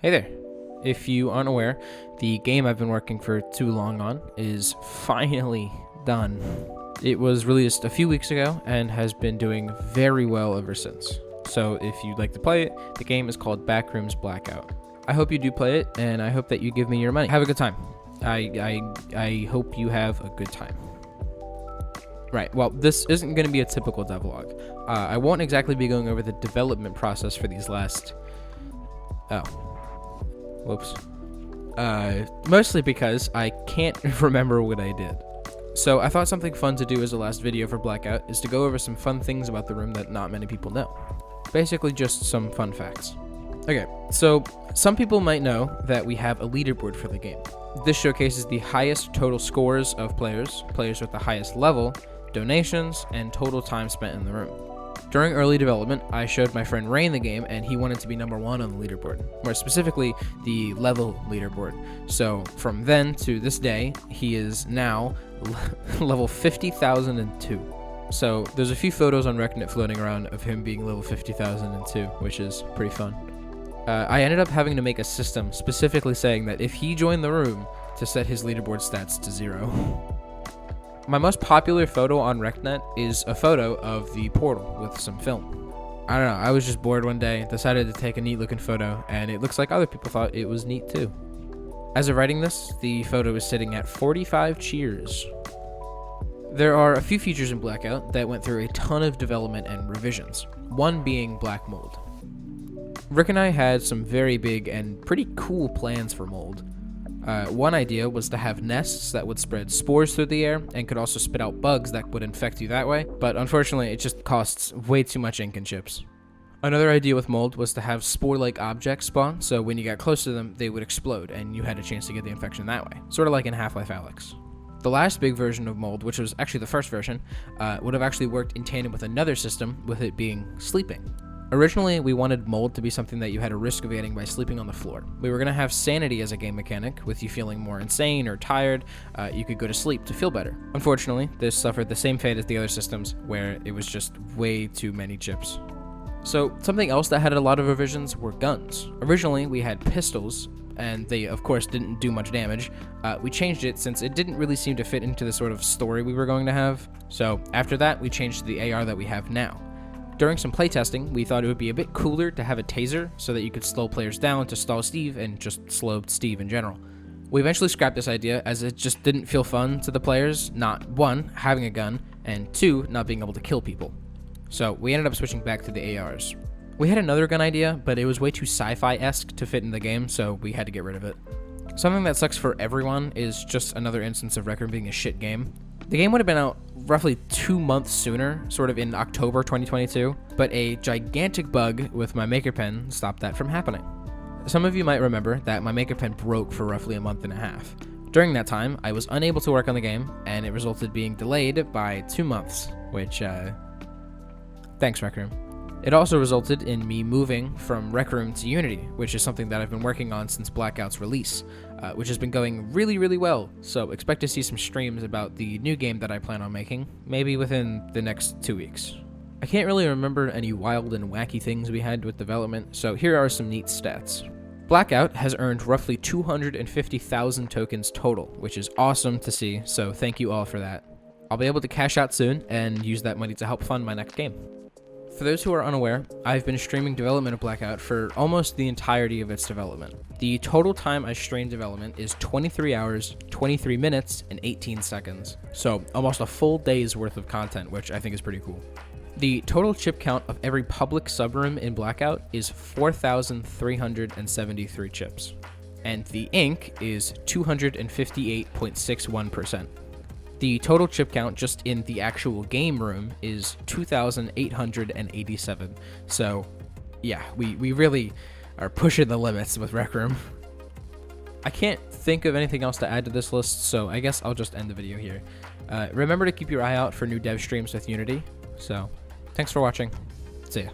Hey there. If you aren't aware, the game I've been working for too long on is finally done. It was released a few weeks ago and has been doing very well ever since. So if you'd like to play it, the game is called BackroomsBlackout. I hope you do play it, and I hope that you give me your money. Have a good time. I hope you have a good time. Right, well, this isn't going to be a typical devlog. I won't exactly be going over the development process for these last... Whoops. Mostly because I can't remember what I did. So I thought something fun to do as a last video for Blackout is to go over some fun things about the room that not many people know. Basically just some fun facts. Okay, so some people might know that we have a leaderboard for the game. This showcases the highest total scores of players with the highest level, donations, and total time spent in the room. During early development, I showed my friend Rain the game, and he wanted to be number 1 on the leaderboard, more specifically, the level leaderboard. So from then to this day, he is now level 50,002. So there's a few photos on RecNet floating around of him being level 50,002, which is pretty fun. I ended up having to make a system specifically saying that if he joined the room, to set his leaderboard stats to 0. My most popular photo on RecNet is a photo of the portal with some film. I don't know, I was just bored one day, decided to take a neat looking photo, and it looks like other people thought it was neat too. As of writing this, the photo is sitting at 45 cheers. There are a few features in Blackout that went through a ton of development and revisions, one being black mold. Rick and I had some very big and pretty cool plans for mold. One idea was to have nests that would spread spores through the air and could also spit out bugs that would infect you that way, but unfortunately it just costs way too much ink and chips. Another idea with mold was to have spore-like objects spawn, so when you got close to them, they would explode and you had a chance to get the infection that way, sort of like in Half-Life Alyx. The last big version of mold, which was actually the first version, would have actually worked in tandem with another system, with it being sleeping. Originally, we wanted mold to be something that you had a risk of getting by sleeping on the floor. We were going to have sanity as a game mechanic, with you feeling more insane or tired, you could go to sleep to feel better. Unfortunately, this suffered the same fate as the other systems, where it was just way too many chips. So, something else that had a lot of revisions were guns. Originally, we had pistols, and they, of course, didn't do much damage. We changed it since it didn't really seem to fit into the sort of story we were going to have. So, after that, we changed to the AR that we have now. During some playtesting, we thought it would be a bit cooler to have a taser so that you could slow players down to stall Steve and just slow Steve in general. We eventually scrapped this idea as it just didn't feel fun to the players, not 1, having a gun, and 2, not being able to kill people. So we ended up switching back to the ARs. We had another gun idea, but it was way too sci-fi-esque to fit in the game, so we had to get rid of it. Something that sucks for everyone is just another instance of Rec Room being a shit game. The game would have been out roughly 2 months sooner, sort of in October 2022, but a gigantic bug with my Maker Pen stopped that from happening. Some of you might remember that my Maker Pen broke for roughly a month and a half. During that time, I was unable to work on the game, and it resulted being delayed by 2 months, which, thanks Rec Room. It also resulted in me moving from Rec Room to Unity, which is something that I've been working on since Blackout's release, which has been going really, really well, so expect to see some streams about the new game that I plan on making, maybe within the next 2 weeks. I can't really remember any wild and wacky things we had with development, so here are some neat stats. Blackout has earned roughly 250,000 tokens total, which is awesome to see, so thank you all for that. I'll be able to cash out soon and use that money to help fund my next game. For those who are unaware, I've been streaming development of Blackout for almost the entirety of its development. The total time I streamed development is 23 hours, 23 minutes, and 18 seconds. So almost a full day's worth of content, which I think is pretty cool. The total chip count of every public subroom in Blackout is 4,373 chips. And the ink is 258.61%. The total chip count just in the actual game room is 2,887. So, yeah, we really are pushing the limits with Rec Room. I can't think of anything else to add to this list, so I guess I'll just end the video here. Remember to keep your eye out for new dev streams with Unity. So, thanks for watching. See ya.